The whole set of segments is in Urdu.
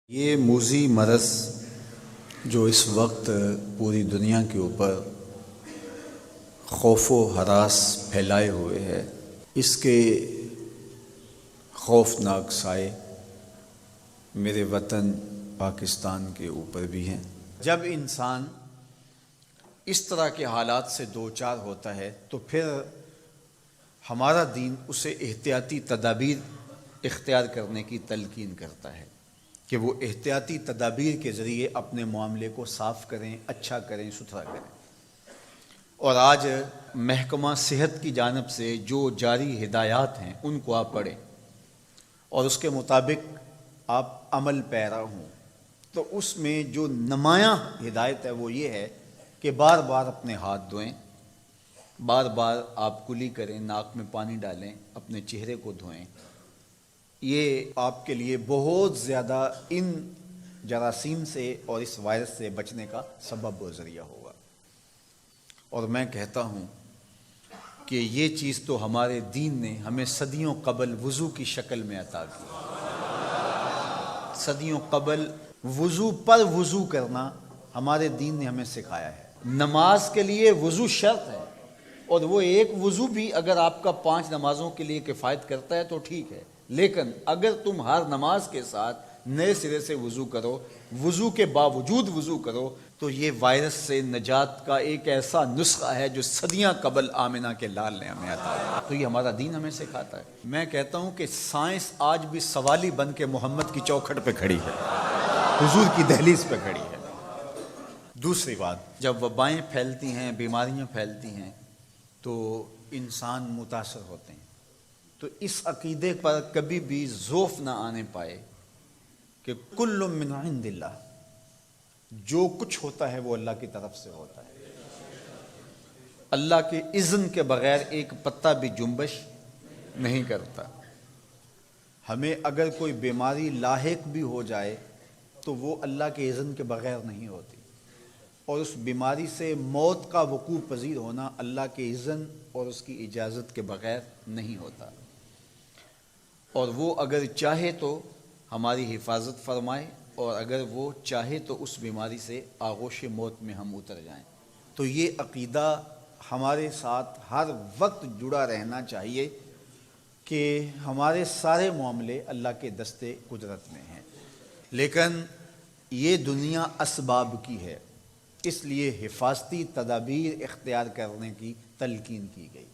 یہ موذی مرض جو اس وقت پوری دنیا کے اوپر خوف و ہراس پھیلائے ہوئے ہے، اس کے خوفناک سائے میرے وطن پاکستان کے اوپر بھی ہیں۔ جب انسان اس طرح کے حالات سے دوچار ہوتا ہے تو پھر ہمارا دین اسے احتیاطی تدابیر اختیار کرنے کی تلقین کرتا ہے کہ وہ احتیاطی تدابیر کے ذریعے اپنے معاملے کو صاف کریں، اچھا کریں، ستھرا کریں۔ اور آج محکمہ صحت کی جانب سے جو جاری ہدایات ہیں ان کو آپ پڑھیں اور اس کے مطابق آپ عمل پیرا ہوں، تو اس میں جو نمایاں ہدایت ہے وہ یہ ہے کہ بار بار اپنے ہاتھ دھوئیں، بار بار آپ کلی کریں، ناک میں پانی ڈالیں، اپنے چہرے کو دھوئیں۔ یہ آپ کے لیے بہت زیادہ ان جراثیم سے اور اس وائرس سے بچنے کا سبب و ذریعہ ہوگا۔ اور میں کہتا ہوں کہ یہ چیز تو ہمارے دین نے ہمیں صدیوں قبل وضو کی شکل میں عطا کی۔ صدیوں قبل وضو پر وضو کرنا ہمارے دین نے ہمیں سکھایا ہے۔ نماز کے لیے وضو شرط ہے، اور وہ ایک وضو بھی اگر آپ کا 5 نمازوں کے لیے کفایت کرتا ہے تو ٹھیک ہے، لیکن اگر تم ہر نماز کے ساتھ نئے سرے سے وضو کرو، وضو کے باوجود وضو کرو، تو یہ وائرس سے نجات کا ایک ایسا نسخہ ہے جو صدیاں قبل آمنہ کے لال نے ہمیں عطا کیا۔ تو یہ ہمارا دین ہمیں سکھاتا ہے۔ میں کہتا ہوں کہ سائنس آج بھی سوالی بن کے محمد کی چوکھٹ پہ کھڑی ہے، حضور کی دہلیز پہ کھڑی ہے۔ دوسری بات، جب وبائیں پھیلتی ہیں، بیماریاں پھیلتی ہیں تو انسان متاثر ہوتے ہیں، تو اس عقیدے پر کبھی بھی ذوف نہ آنے پائے کہ کل من عند اللہ، جو کچھ ہوتا ہے وہ اللہ کی طرف سے ہوتا ہے۔ اللہ کے اذن کے بغیر ایک پتا بھی جنبش نہیں کرتا۔ ہمیں اگر کوئی بیماری لاحق بھی ہو جائے تو وہ اللہ کے اذن کے بغیر نہیں ہوتی، اور اس بیماری سے موت کا وقوع پذیر ہونا اللہ کے اذن اور اس کی اجازت کے بغیر نہیں ہوتا۔ اور وہ اگر چاہے تو ہماری حفاظت فرمائے، اور اگر وہ چاہے تو اس بیماری سے آغوش موت میں ہم اتر جائیں۔ تو یہ عقیدہ ہمارے ساتھ ہر وقت جڑا رہنا چاہیے کہ ہمارے سارے معاملے اللہ کے دستے قدرت میں ہیں، لیکن یہ دنیا اسباب کی ہے، اس لیے حفاظتی تدابیر اختیار کرنے کی تلقین کی گئی۔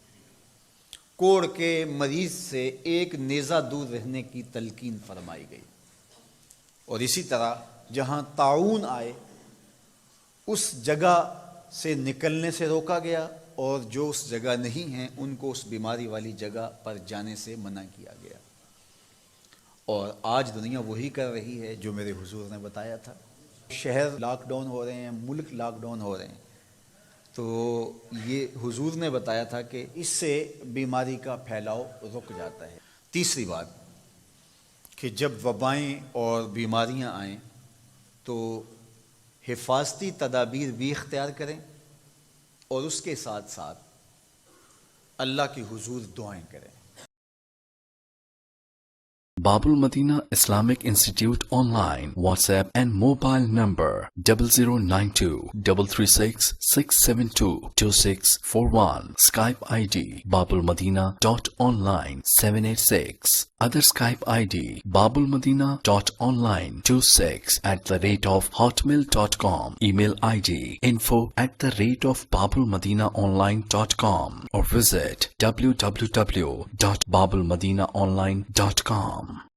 کوڑ کے مریض سے ایک نیزہ دور رہنے کی تلقین فرمائی گئی، اور اسی طرح جہاں طاعون آئے اس جگہ سے نکلنے سے روکا گیا، اور جو اس جگہ نہیں ہیں ان کو اس بیماری والی جگہ پر جانے سے منع کیا گیا۔ اور آج دنیا وہی کر رہی ہے جو میرے حضور نے بتایا تھا۔ شہر لاک ڈاؤن ہو رہے ہیں، ملک لاک ڈاؤن ہو رہے ہیں، تو یہ حضور نے بتایا تھا کہ اس سے بیماری کا پھیلاؤ رک جاتا ہے۔ تیسری بات کہ جب وبائیں اور بیماریاں آئیں تو حفاظتی تدابیر بھی اختیار کریں، اور اس کے ساتھ ساتھ اللہ کے حضور دعائیں کریں۔ Bab al Madina Islamic Institute online, WhatsApp and mobile number 0092 336 672 2641, Skype ID babulmadina.online 786, other Skype ID babulmadina.online 26@hotmail.com, email ID info@babulmadinaonline.com, or visit www.babulmadinaonline.com.